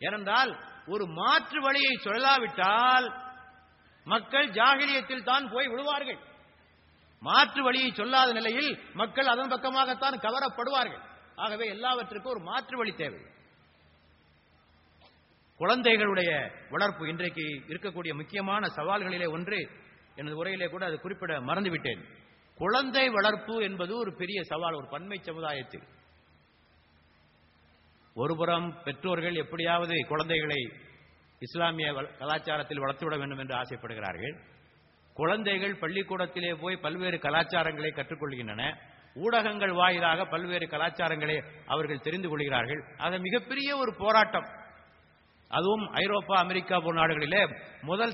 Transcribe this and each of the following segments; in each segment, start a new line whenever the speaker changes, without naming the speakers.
ஏனென்றால் ஒரு மாற்று வழியை சொல்லாவிட்டால் மக்கள் ஜாகிலியத்தில் தான் போய் விடுவார்கள். மாற்று வழியை சொல்லாத நிலையில் மக்கள் அதன் பக்கமாகத்தான் கவரப்படுவார்கள். ஆகவே எல்லாவற்றுக்கும் ஒரு மாற்று வழி தேவை. குழந்தைகளுடைய வளர்ப்பு இன்றைக்கு இருக்கக்கூடிய முக்கியமான சவால்களிலே ஒன்று. எனது உரையிலே கூட அது குறிப்பிட மறந்துவிட்டேன். குழந்தை வளர்ப்பு என்பது ஒரு பெரிய சவால் ஒரு பன்மை சமுதாயத்தில். ஒருபுறம் பெற்றோர்கள் எப்படியாவது குழந்தைகளை இஸ்லாமிய கலாச்சாரத்தில் வளர்த்துவிட வேண்டும் என்று ஆசைப்படுகிறார்கள். குழந்தைகள் பள்ளிக்கூடத்திலே போய் பல்வேறு கலாச்சாரங்களை கற்றுக்கொள்கின்றன. ஊடகங்கள் வாயிலாக பல்வேறு கலாச்சாரங்களை அவர்கள் தெரிந்து கொள்கிறார்கள். அது மிகப்பெரிய ஒரு போராட்டம். அதுவும் ஐரோப்பா, அமெரிக்கா போன்ற நாடுகளிலே முதல்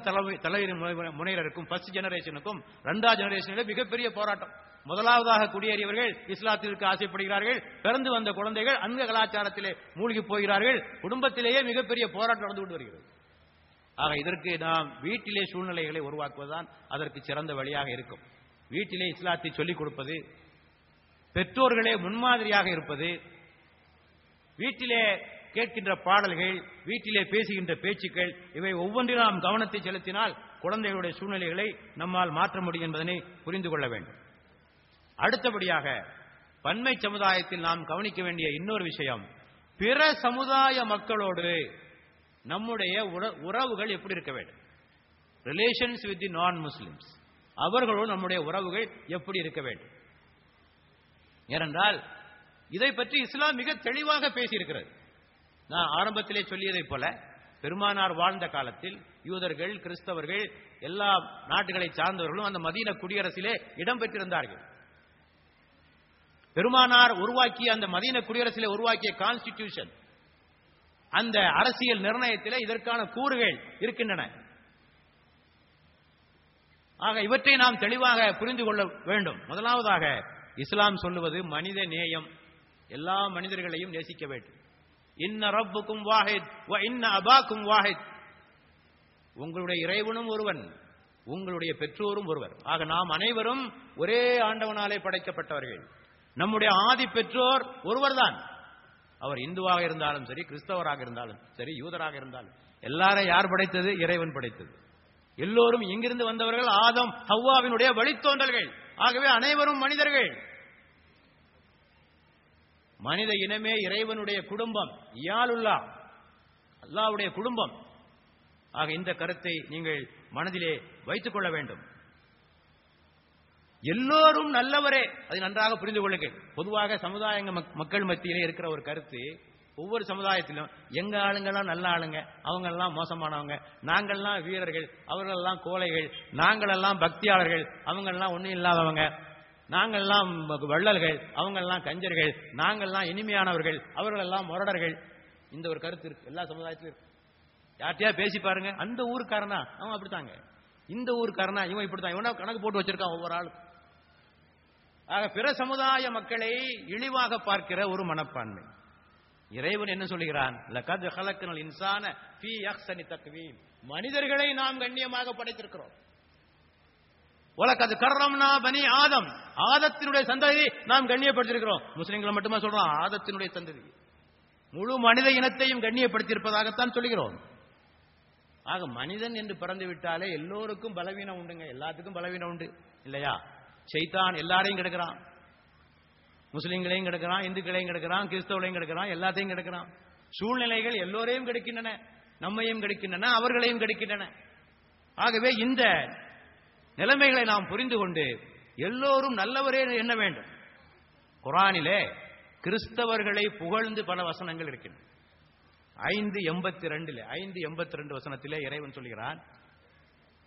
முனையினருக்கும் ஃபர்ஸ்ட் ஜெனரேஷனுக்கும் 2வது ஜெனரேஷனிலே மிகப்பெரிய போராட்டம். முதலாவதாக குடியேறியவர்கள் இஸ்லாத்திற்கு ஆசைப்படுகிறார்கள். பிறந்து வந்த குழந்தைகள் அந்த கலாச்சாரத்திலே மூழ்கி போகிறார்கள். குடும்பத்திலேயே மிகப்பெரிய போராட்டம் நடந்து கொண்டு வருகிறது. ஆக இதற்கு நாம் வீட்டிலே சூழ்நிலைகளை உருவாக்குவதுதான் அதற்கு சிறந்த வழியாக இருக்கும். வீட்டிலே இஸ்லாத்தை சொல்லிக் கொடுப்பது, பெற்றோர்களே முன்மாதிரியாக இருப்பது, வீட்டிலே கேட்கின்ற பாடல்கள், வீட்டிலே பேசுகின்ற பேச்சுக்கள், இவை ஒவ்வொன்றிலும் நாம் கவனத்தை செலுத்தினால் குழந்தைகளுடைய சூழ்நிலைகளை நம்மால் மாற்ற முடியும் என்பதனை புரிந்து கொள்ள வேண்டும். அடுத்தபடியாக பன்மை சமுதாயத்தில் நாம் கவனிக்க வேண்டிய இன்னொரு விஷயம், பிற சமுதாய மக்களோடு நம்முடைய உறவுகள் எப்படி இருக்க வேண்டும். ரிலேஷன்ஸ் வித் தி நான் முஸ்லிம்ஸ், அவர்களோடு நம்முடைய உறவுகள் எப்படி இருக்க வேண்டும். ஏனென்றால் இதை பற்றி இஸ்லாம் மிக தெளிவாக பேசியிருக்கிறது. நான் ஆரம்பத்திலே சொல்லியதைப் போல பெருமானார் வாழ்ந்த காலத்தில் யூதர்கள், கிறிஸ்தவர்கள், எல்லா நாடுகளை சார்ந்தவர்களும் அந்த மதீன குடியரசிலே இடம் பெற்றிருந்தார்கள். பெருமானார் உருவாக்கிய அந்த மதீன குடியரசிலே உருவாக்கிய கான்ஸ்டிடியூஷன், அந்த அரசியல் நிர்ணயத்திலே இதற்கான கூறுகள் இருக்கின்றன. ஆக இவற்றை நாம் தெளிவாக புரிந்து கொள்ள வேண்டும். முதலாவதாக இஸ்லாம் சொல்லுவது மனித நேயம், எல்லா மனிதர்களையும் நேசிக்க வேண்டும். இன்ன ரப்புக்கும் வாஹித் வ இன்ன அபாக்கும் வாஹித், உங்களுடைய இறைவனும் ஒருவன், உங்களுடைய பெற்றோரும் ஒருவர். ஆக நாம் அனைவரும் ஒரே ஆண்டவனாலே படைக்கப்பட்டவர்கள். நம்முடைய ஆதி பெற்றோர் ஒருவர்தான். அவர் இந்துவாக இருந்தாலும் சரி, கிறிஸ்தவராக இருந்தாலும் சரி, யூதராக இருந்தாலும் எல்லாரும் யார் படைத்தது? இறைவன் படைத்தது. எல்லோரும் இங்கிருந்து வந்தவர்கள், ஆதம் ஹவ்வாவினுடைய வழித்தோன்றல்கள். ஆகவே அனைவரும் மனிதர்கள். மனித இனமே இறைவனுடைய குடும்பம், இயாலுல்லா, அல்லாஹ்வுடைய குடும்பம். ஆக இந்த கருத்தை நீங்கள் மனதிலே வைத்துக் கொள்ள வேண்டும். எல்லோரும் நல்லவரே, அதை நன்றாக புரிந்து கொள்ளுங்கள். பொதுவாக சமுதாய மக்கள் மத்தியிலே இருக்கிற ஒரு கருத்து, ஒவ்வொரு சமுதாயத்திலும் எங்க ஆளுங்கெல்லாம் நல்ல ஆளுங்க, அவங்க எல்லாம் மோசமானவங்க, நாங்கள்லாம் வீரர்கள், அவர்கள் எல்லாம் கோழைகள், நாங்களெல்லாம் பக்தியாளர்கள், அவங்க எல்லாம் ஒன்றும் இல்லாதவங்க, நாங்கள்லாம் வள்ளல்கள், அவங்க எல்லாம் கஞ்சர்கள், நாங்கள்லாம் இனிமையானவர்கள், அவர்கள் எல்லாம் முரடர்கள். இந்த ஒரு கருத்து இருக்கு எல்லா சமுதாயத்திலும் இருக்கு. யார்ட்டையா பேசி பாருங்க, அந்த ஊருக்காரனா அவன் அப்படித்தாங்க, இந்த ஊருக்காரனா இவன் இப்படித்தான், இவனா கணக்கு போட்டு வச்சிருக்கான் ஒவ்வொரு ஆள். ஆக பிற சமுதாய மக்களை இழிவாக பார்க்கிற ஒரு மனப்பான்மை. இறைவன் என்ன சொல்லுகிறான்? லகத் ஹலக்னல் இன்சான ஃபீ அஹ்ஸனி தக்வீம், மனிதர்களை நாம் கண்ணியமாக படைத்திருக்கிறோம். வலகத் கர்ரம்னா பனி ஆதம், ஆதத்தினுடைய சந்ததியை நாம் கண்ணியப்படுத்தியிருக்கிறோம். முஸ்லிம்களை மட்டுமா சொல்றோம்? ஆதத்தினுடைய சந்ததி, முழு மனித இனத்தையும் கண்ணியப்படுத்தியிருப்பதாகத்தான் சொல்லுகிறோம். ஆக மனிதன் என்று பிறந்து விட்டாலே எல்லோருக்கும் பலவீனம் உண்டுங்க, எல்லாத்துக்கும் பலவீனம் உண்டு இல்லையா? ஷைத்தான் எல்லாரையும் கெடுக்கிறான், முஸ்லிம்களையும் கெடுக்கிறான், இந்துக்களையும் கெடுக்கிறான், கிறிஸ்தவர்களையும் கெடுக்கிறான், எல்லாத்தையும் கெடுக்கிறான். சூழ்நிலைகள் எல்லோரையும் கெடுக்கின்றன, நம்மையும் கெடுக்கின்றன, அவர்களையும் கெடுக்கின்றன. ஆகவே இந்த நிலைமைகளை நாம் புரிந்து கொண்டு எல்லோரும் நல்லவரே எண்ண வேண்டும். குர்ஆனிலே கிறிஸ்தவர்களை புகழ்ந்து பல வசனங்கள் இருக்கின்றன. 5:82 வசனத்திலே இறைவன் சொல்கிறான்,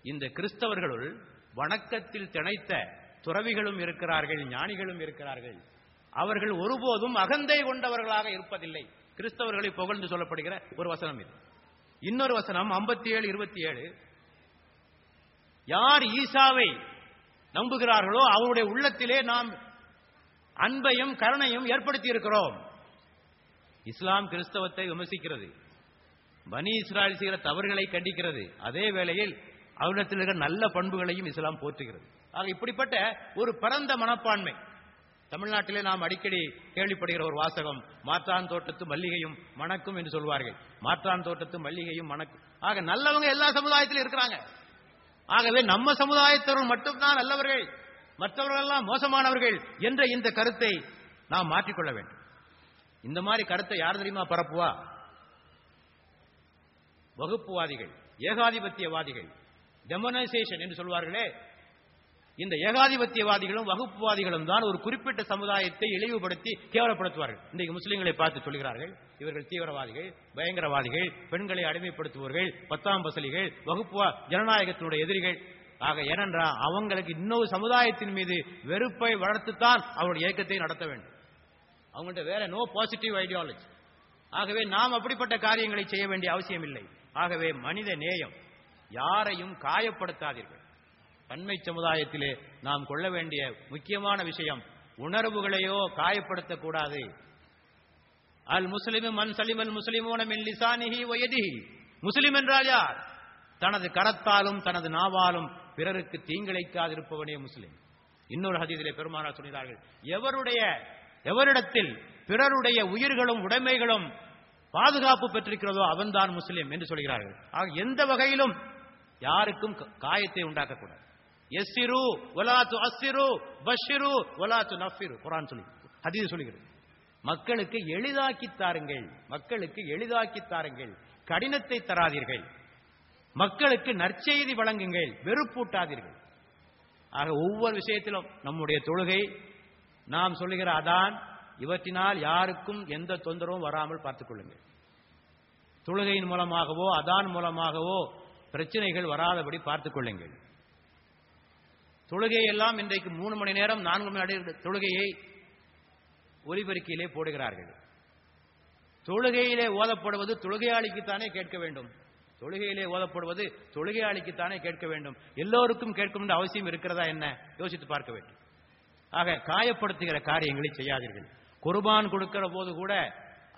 இந்த கிறிஸ்தவர்களுள் வணக்கத்தில் திளைத்த துறவிகளும் இருக்கிறார்கள், ஞானிகளும் இருக்கிறார்கள், அவர்கள் ஒருபோதும் அகந்தை கொண்டவர்களாக இருப்பதில்லை. கிறிஸ்தவர்களை புகழ்ந்து சொல்லப்படுகிற ஒரு வசனம் இது. இன்னொரு வசனம் 57:27, யார் ஈசாவை நம்புகிறார்களோ அவருடைய உள்ளத்திலே நாம் அன்பையும் கருணையும் ஏற்படுத்தி இருக்கிறோம். இஸ்லாம் கிறிஸ்தவத்தை விமர்சிக்கிறது, பனி இஸ்ராயல் செய்கிற தவறுகளை கண்டிக்கிறது, அதே வேளையில் அவரிடத்தில் இருக்கிற நல்ல பண்புகளையும் இஸ்லாம் போற்றுகிறது. ஆக இப்படிப்பட்ட ஒரு பரந்த மனப்பான்மை, தமிழ்நாட்டிலே நாம் அடிக்கடி கேள்விப்படுகிற ஒரு வாசகம், மாற்றான் தோட்டத்து மல்லிகையும் மணக்கும் என்று சொல்வார்கள். மாற்றான் தோட்டத்து மல்லிகையும் மணக்கும். ஆக நல்லவங்க எல்லா சமுதாயத்திலும் இருக்கிறாங்க. ஆகவே நம்ம சமுதாயத்தவர்கள் மட்டும்தான் நல்லவர்கள், மற்றவர்கள் எல்லாம் மோசமானவர்கள் என்ற இந்த கருத்தை நாம் மாற்றிக்கொள்ள வேண்டும். இந்த மாதிரி கருத்தை யார் தெரியுமா பரப்புவா? வகுப்புவாதிகள், ஏகாதிபத்தியவாதிகள், டெமனைசேஷன் என்று சொல்வார்களே, இந்த ஏகாதிபத்தியவாதிகளும் வகுப்புவாதிகளும் தான் ஒரு குறிப்பிட்ட சமுதாயத்தை இழிவுபடுத்தி கேவலப்படுத்துவார்கள். இன்றைக்கு முஸ்லிம்களை பார்த்து சொல்கிறார்கள், இவர்கள் தீவிரவாதிகள், பயங்கரவாதிகள், பெண்களை அடிமைப்படுத்துபவர்கள், 10ஆம் பசலிகள், வகுப்பு ஜனநாயகத்தினுடைய எதிரிகள். ஆக ஏனென்றால் அவங்களுக்கு இன்னொரு சமுதாயத்தின் மீது வெறுப்பை வளர்த்துத்தான் அவருடைய இயக்கத்தை நடத்த வேண்டும். அவங்கள்ட்ட வேற நோ பாசிட்டிவ் ஐடியாலஜி. ஆகவே நாம் அப்படிப்பட்ட காரியங்களை செய்ய வேண்டிய அவசியம் இல்லை. ஆகவே மனித நேயம், யாரையும் காயப்படுத்தாதீர்கள். பன்மை சமுதாயத்திலே நாம் கொள்ள வேண்டிய முக்கியமான விஷயம், உணர்வுகளையோ காயப்படுத்தக்கூடாது. அல் முஸ்லிமு மன் சலிமல் முஸ்லிமூன மின் லிசானிஹி வ யதிஹி. முஸ்லிம் என்றால் யார்? தனது கரத்தாலும் தனது நாவாலும் பிறருக்கு தீங்கிழைக்காதிருப்பவனே முஸ்லிம். இன்னொரு ஹதீஸிலே பெருமானார் சொன்னார்கள், எவரிடத்தில் பிறருடைய உயிர்களும் உடைமைகளும் பாதுகாப்பு பெற்றிருக்கிறதோ அவன்தான் முஸ்லிம் என்று சொல்கிறார்கள். ஆக எந்த வகையிலும் யாருக்கும் காயத்தை உண்டாக்கக்கூடாது. யஸ்ஸிரு வலா துஅஸ்ஸிரு பஷ்ஷிரு வலா துனஃபிரு. குர்ஆன் சொல்லி, ஹதீஸ் சொல்கிறது, மக்களுக்கு எளிதாக்கி தாருங்கள், மக்களுக்கு எளிதாக்கி தாருங்கள், கடினத்தை தராதீர்கள், மக்களுக்கு நற்செய்தி வழங்குங்கள், வெறுப்பூட்டாதீர்கள். ஆக ஒவ்வொரு விஷயத்திலும் நம்முடைய தொழுகை, நாம் சொல்லுகிற அதான், இவற்றினால் யாருக்கும் எந்த தொந்தரவும் வராமல் பார்த்துக் கொள்ளுங்கள். தொழுகையின் மூலமாகவோ அதான் மூலமாகவோ பிரச்சனைகள் வராதபடி பார்த்துக் கொள்ளுங்கள். தொழுகையெல்லாம் இன்றைக்கு 3 மணி நேரம் 4 மணி நேரம் தொழுகையை ஒலிபெருக்கியிலே போடுகிறார்கள். தொழுகையிலே ஓதப்படுவது தொழுகையாளிக்குத்தானே கேட்க வேண்டும். தொழுகையிலே ஓதப்படுவது தொழுகையாளிக்குத்தானே கேட்க வேண்டும். எல்லோருக்கும் கேட்கும் என்ற அவசியம் இருக்கிறதா என்ன யோசித்து பார்க்க வேண்டும். ஆக காயப்படுத்துகிற காரியங்களை செய்யாதீர்கள். குர்பான் கொடுக்கிற போது கூட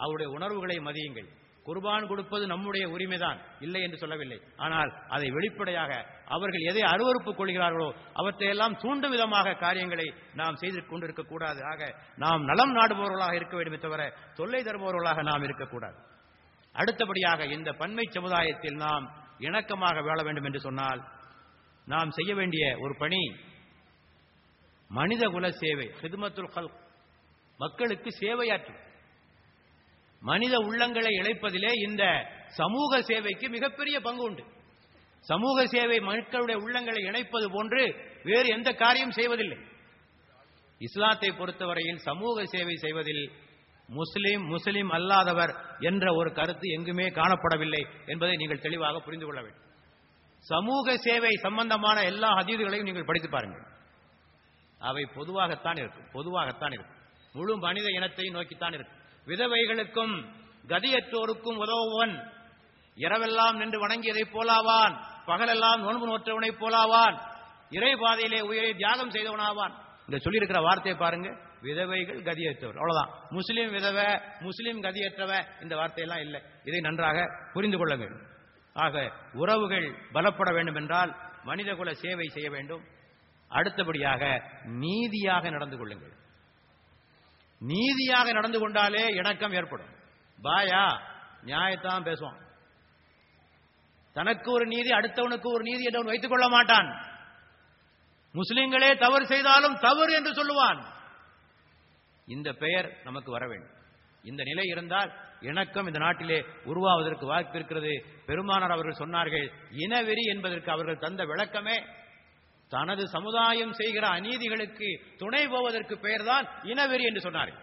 அவருடைய உணர்வுகளை மதியுங்கள். குர்பான் கொடுப்பது நம்முடைய உரிமைதான், இல்லை என்று சொல்லவில்லை. ஆனால் அதை வெளிப்படையாக அவர்கள் எதை அருவருப்புக் கொள்கிறார்களோ அவற்றையெல்லாம் தூண்டும் விதமாக காரியங்களை நாம் செய்து கொண்டிருக்க கூடாது. ஆக நாம் நலம் நாடுபவர்களாக இருக்க வேண்டுமே தவிர தொல்லை தருபவர்களாக நாம் இருக்கக்கூடாது. அடுத்தபடியாக இந்த பன்மை சமுதாயத்தில் நாம் இணக்கமாக வாழ வேண்டும் என்று சொன்னால் நாம் செய்ய வேண்டிய ஒரு பணி மனிதகுல சேவை, ஹித்மத்துல் கல்க், மக்களுக்கு சேவையாற்றும். மனித உள்ளங்களை இழைப்பதிலே இந்த சமூக சேவைக்கு மிகப்பெரிய பங்கு உண்டு. சமூக சேவை மக்களுடைய உள்ளங்களை இணைப்பது போன்று வேறு எந்த காரியம் செய்வதில்லை. இஸ்லாத்தை பொறுத்தவரையில் சமூக சேவை செய்வதில் முஸ்லிம் அல்லாதவர் என்ற ஒரு கருத்து எங்குமே காணப்படவில்லை என்பதை நீங்கள் தெளிவாக புரிந்து கொள்ள வேண்டும். சமூக சேவை சம்பந்தமான எல்லா ஹதீதுகளையும் நீங்கள் படித்து பாருங்கள். அவை பொதுவாகத்தான் இருக்கும். முழு மனித இனத்தை நோக்கித்தான் இருக்கும். விதவைகளுக்கும் கதியற்றோருக்கும் உதவுவன் இரவெல்லாம் நின்று வணங்கியதைப் போலாவான், பகலெல்லாம் நோன்பு நோற்றவனை போலாவான், இறை பாதையிலே உயிரை தியாகம் செய்தவனாவான். இங்க சொல்லியிருக்கிற வார்த்தையை பாருங்க, விதவைகள் கதியற்றவர், அவ்வளவுதான். முஸ்லிம் விதவை, முஸ்லிம் கதியற்றவ, இந்த வார்த்தையெல்லாம் இல்லை. இதை நன்றாக புரிந்து கொள்ளுங்கள். ஆக உறவுகள் பலப்பட வேண்டும் என்றால் மனிதகுல சேவை செய்ய வேண்டும். அடுத்தபடியாக நீதியாக நடந்து கொள்ளுங்கள். நீதியாக நடந்து கொண்டாலே இணக்கம் ஏற்படும். பாயா நியாயத்தான் பேசுவான். தனக்கு ஒரு நீதி, அடுத்தவனுக்கு ஒரு நீதி என்று வைத்துக் கொள்ள மாட்டான். முஸ்லிம்களே தவறு செய்தாலும் தவறு என்று சொல்லுவான். இந்த பெயர் நமக்கு வர வேண்டும். இந்த நிலை இருந்தால் இணக்கம் இந்த நாட்டிலே உருவாவதற்கு வாய்ப்பு இருக்கிறது. பெருமானார் அவர்கள் சொன்னார்கள், இனவெறி என்பதற்கு அவர்கள் தந்த விளக்கமே தனது சமுதாயம் செய்கிற அநீதிகளுக்கு துணை போவதற்கு பெயர்தான் இனவெறி என்று சொன்னார்கள்.